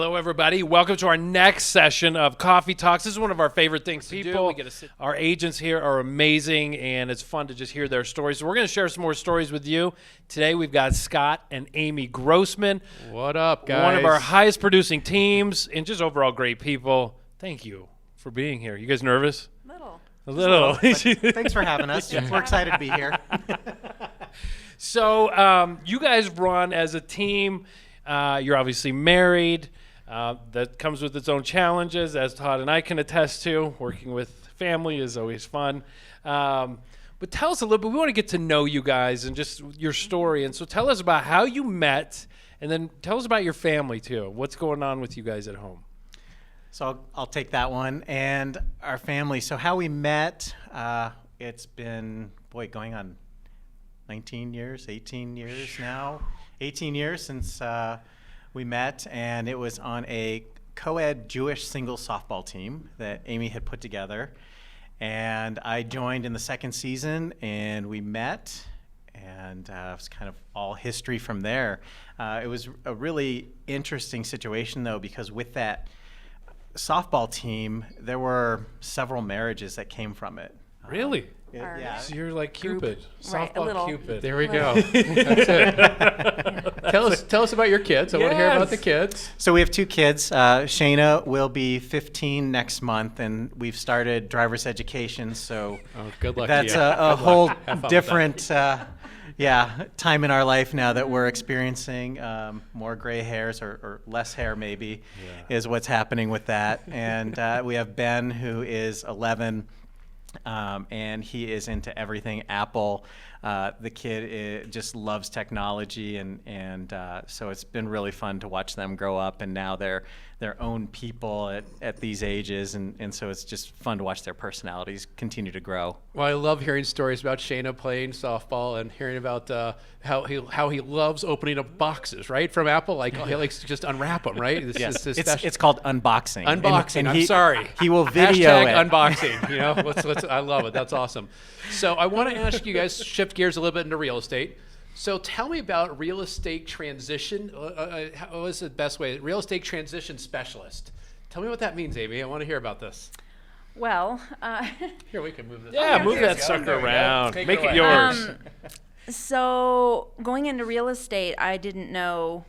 Hello, everybody. Welcome to our next session of Coffee Talks. This is one of our favorite things to do. Our agents here are amazing, and it's fun to just hear their stories. So we're going to share some more stories with you. Today, we've got Scott and Amy Grossman. What up, guys? One of our highest producing teams, and just overall great people. Thank you for being here. You guys nervous? A little. Thanks for having us. We're excited to be here. So you guys run as a team. You're obviously married. That comes with its own challenges, as Todd and I can attest to. Working with family is always fun. But tell us a little bit. We want to get to know you guys and just your story. And so tell us about how you met, and then tell us about your family, too. What's going on with you guys at home? So I'll take that one. And our family. So how we met, it's been, going on 19 years, 18 years now. 18 years since we met, and it was on a co-ed Jewish singles softball team that Amy had put together. And I joined in the second season, and we met, and it was kind of all history from there. It was a really interesting situation, though, because with that softball team, there were several marriages that came from it. Really? Yeah. So you're like Cupid, Right, softball Cupid. There we go. That's it. Tell us about your kids. I want to hear about the kids. So we have two kids. Shayna will be 15 next month, and we've started driver's education. So good luck that's to you. a whole different time in our life now that we're experiencing more gray hairs or less hair maybe is what's happening with that. And we have Ben, who is 11. And he is into everything Apple. The kid just loves technology, and so it's been really fun to watch them grow up, and now they're their own people at these ages, and so it's just fun to watch their personalities continue to grow. Well, I love hearing stories about Shayna playing softball and hearing about how he loves opening up boxes, right, from Apple. Like he likes to just unwrap them, right? It's called unboxing. Unboxing. And I'm sorry. He will video it. Unboxing. You know, I love it. That's awesome. So I want to ask you guys, shift gears a little bit into real estate. So tell me about real estate transition. What is the best way? Real estate transition specialist. Tell me what that means, Amy. I want to hear about this. Well, here, we can move this. Yeah, move that sucker around. Make it yours. So going into real estate, I didn't know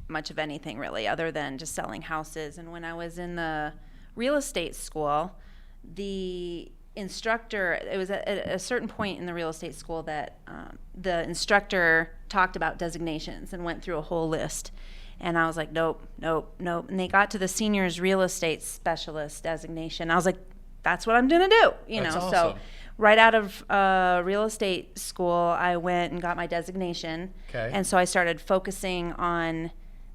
much of anything really other than just selling houses. And when I was in the real estate school, the instructor, it was at a certain point in the real estate school that the instructor talked about designations and went through a whole list. And I was like, nope. And they got to the seniors real estate specialist designation. I was like, that's what I'm going to do. That's awesome. So right out of real estate school, I went and got my designation. Okay. And so I started focusing on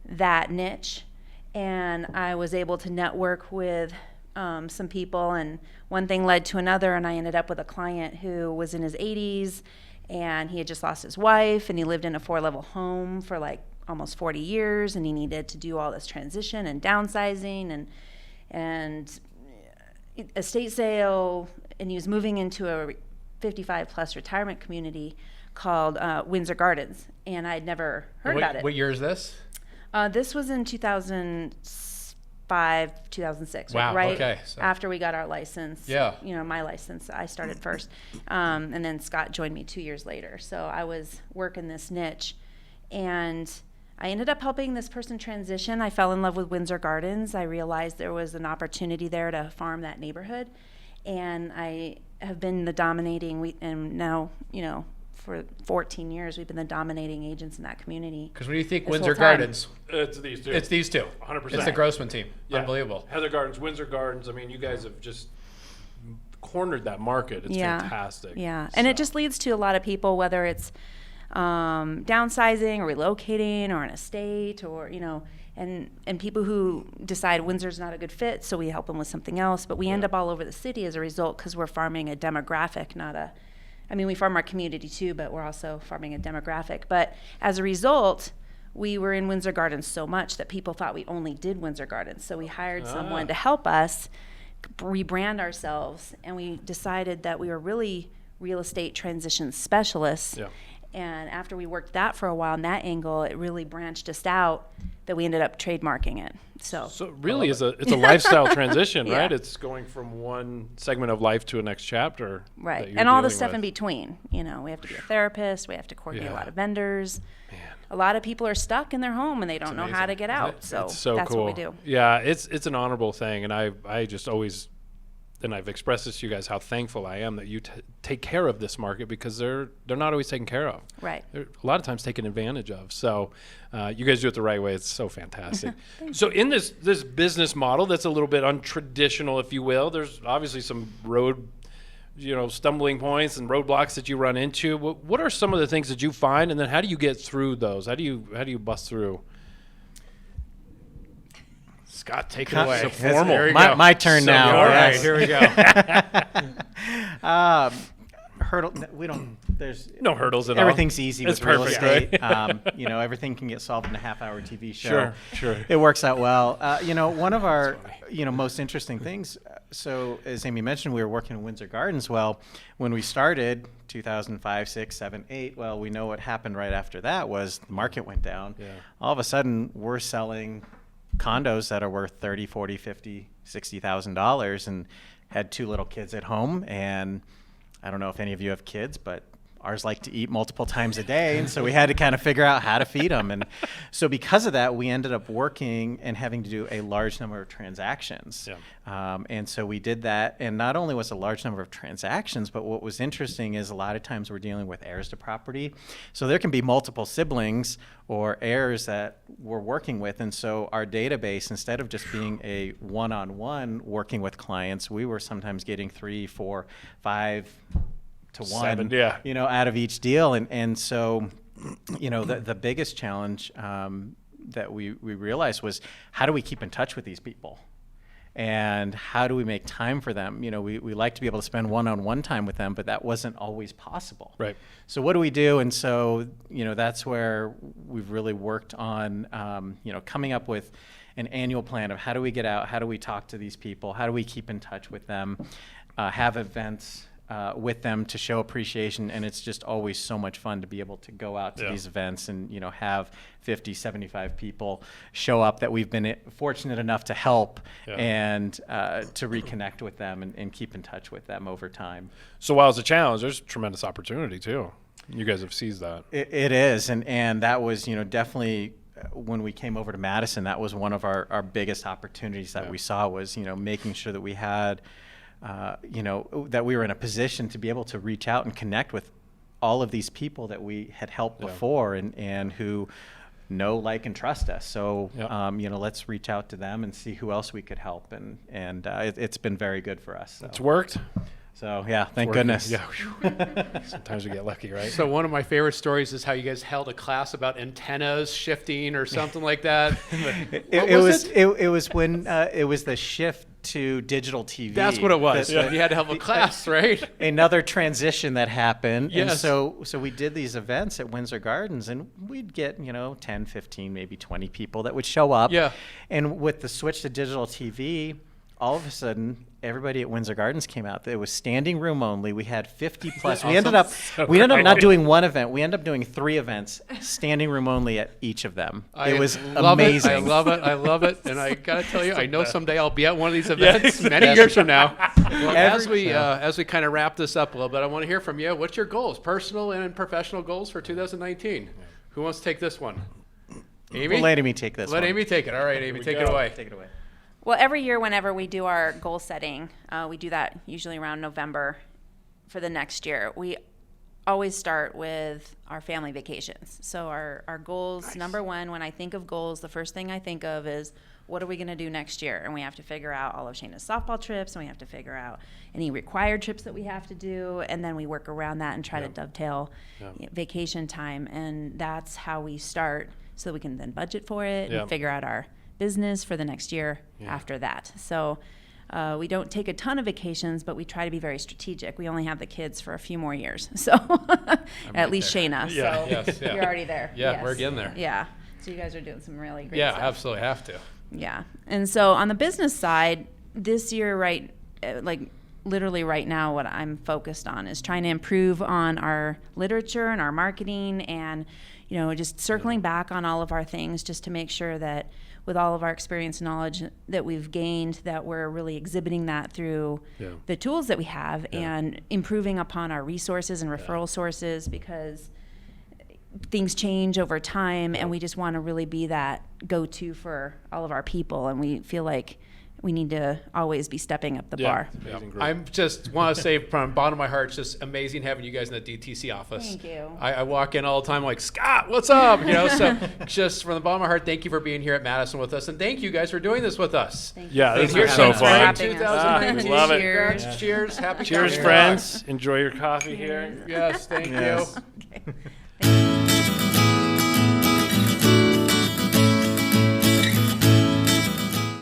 that niche. And I was able to network with some people, and one thing led to another, and I ended up with a client who was in his 80s, and he had just lost his wife, and he lived in a 4-level home for like almost 40 years, and he needed to do all this transition and downsizing and estate sale, and he was moving into a 55 plus retirement community called Windsor Gardens, and I'd never heard about it. What year is this? This was in 2006, Wow, right okay, so after we got our license. Yeah. My license, I started first. And then Scott joined me 2 years later. So I was working this niche, and I ended up helping this person transition. I fell in love with Windsor Gardens. I realized there was an opportunity there to farm that neighborhood. And I have been the dominating, and now, for 14 years, we've been the dominating agents in that community. Because when you think this Windsor whole time. Gardens, It's these two. it's these two. 100%. It's the Grossman team. Yeah. Unbelievable. Heather Gardens, Windsor Gardens. I mean, you guys have just cornered that market. It's fantastic. Yeah, and it just leads to a lot of people, whether it's downsizing or relocating or an estate, or and people who decide Windsor's not a good fit, so we help them with something else. But we end up all over the city as a result, because we're farming a demographic, we farm our community too, but we're also farming a demographic. But as a result, we were in Windsor Gardens so much that people thought we only did Windsor Gardens. So we hired someone to help us rebrand ourselves, and we decided that we were really real estate transition specialists. Yeah. And after we worked that for a while in that angle, it really branched us out that we ended up trademarking it. So really, it's a lifestyle transition, Yeah. right? It's going from one segment of life to a next chapter. that right, you're and all the dealing stuff with. in between. You know, we have to be a therapist. We have to coordinate Yeah. a lot of vendors. A lot of people are stuck in their home and they don't know how to get out. So, It's so that's cool. what we do. Yeah, it's an honorable thing, and I just always, and I've expressed this to you guys how thankful I am that you take care of this market, because they're not always taken care of. Right. They're a lot of times taken advantage of. So you guys do it the right way. It's so fantastic. So in this business model that's a little bit untraditional, if you will, there's obviously some stumbling points and roadblocks that you run into. What are some of the things that you find, and then how do you get through those? How do you bust through? Scott, take it away. So formal. There you go. My turn So now. all right, Yes. Here we go. Hurdle. We don't. There's No hurdles at all. everything's easy It's with real perfect, estate. right? Everything can get solved in a half-hour TV show. Sure. It works out well. One of our most interesting things. So as Amy mentioned, we were working in Windsor Gardens. Well, when we started 2005, 6, 7, 8. Well, we know what happened right after that was the market went down. Yeah. All of a sudden, we're selling condos that are worth $30,000, $40,000, $50,000, $60,000, and had 2 little kids at home. And I don't know if any of you have kids, but ours like to eat multiple times a day, and so we had to kind of figure out how to feed them. And so because of that, we ended up working and having to do a large number of transactions. And so we did that, and not only was a large number of transactions, but what was interesting is a lot of times we're dealing with heirs to property. So there can be multiple siblings or heirs that we're working with, and so our database, instead of just being a one-on-one working with clients, we were sometimes getting 3, 4, 5 to 1, 7, yeah. out of each deal. And so, the biggest challenge that we realized was, how do we keep in touch with these people? And how do we make time for them? We like to be able to spend one-on-one time with them, but that wasn't always possible. Right. So what do we do? And so, that's where we've really worked on, coming up with an annual plan of how do we get out, how do we talk to these people, how do we keep in touch with them, have events with them to show appreciation. And it's just always so much fun to be able to go out to these events and, have 50, 75 people show up that we've been fortunate enough to help and to reconnect with them and keep in touch with them over time. So while it's a challenge, there's tremendous opportunity too. You guys have seized that. It is. And that was, definitely when we came over to Madison, that was one of our biggest opportunities that we saw was, making sure that we had that we were in a position to be able to reach out and connect with all of these people that we had helped before and who know, like, and trust us. So, let's reach out to them and see who else we could help. And it's been very good for us. So. It's worked. So, yeah, thank Working. goodness. Yeah. Sometimes we get lucky, right? So one of my favorite stories is how you guys held a class about antennas shifting or something like that. It was when it was the shift to digital TV. That's what it was. You had to have a class, right? Another transition that happened. Yes. And so we did these events at Windsor Gardens, and we'd get, 10, 15, maybe 20 people that would show up. Yeah. And with the switch to digital TV, all of a sudden, everybody at Windsor Gardens came out. It was standing room only. We had 50 plus. We ended up not doing one event. We ended up doing 3 events, standing room only at each of them. It was amazing. I love it. And I got to tell you, I know someday I'll be at one of these events many years from now. Well, as we kind of wrap this up a little bit, I want to hear from you. What's your goals, personal and professional goals for 2019? Who wants to take this one? Amy? Well, let Amy take this one. Let Amy take it. All right, Amy, take it away. Take it away. Well, every year whenever we do our goal setting, we do that usually around November for the next year. We always start with our family vacations. So our goals, number one, when I think of goals, the first thing I think of is, what are we going to do next year? And we have to figure out all of Shayna's softball trips, and we have to figure out any required trips that we have to do, and then we work around that and try to dovetail vacation time. And that's how we start, so that we can then budget for it and figure out our business for the next year after that. So we don't take a ton of vacations, but we try to be very strategic. We only have the kids for a few more years, so at least Shayna. Yeah. So you're already there. Yeah, Yes. we're getting there. Yeah. So you guys are doing some really great Yeah, stuff. absolutely have to. Yeah. And so on the business side, this year, right, like literally right now what I'm focused on is trying to improve on our literature and our marketing, and just circling back on all of our things, just to make sure that with all of our experience and knowledge that we've gained, that we're really exhibiting that through the tools that we have, and improving upon our resources and referral sources, because things change over time, and we just want to really be that go-to for all of our people, and we feel like we need to always be stepping up the bar. Amazing group. I'm just want to say from the bottom of my heart, it's just amazing having you guys in the DTC office. Thank you. I walk in all the time like, Scott, what's up? So just from the bottom of my heart, thank you for being here at Madison with us, and thank you guys for doing this with us. Thank Yeah, you. this Here's is so to fun. having us. 2019. Love it. Congrats. Cheers. Cheers. Happy Cheers, Coffee friends. Enjoy your coffee here. Yes, thank Yes. you.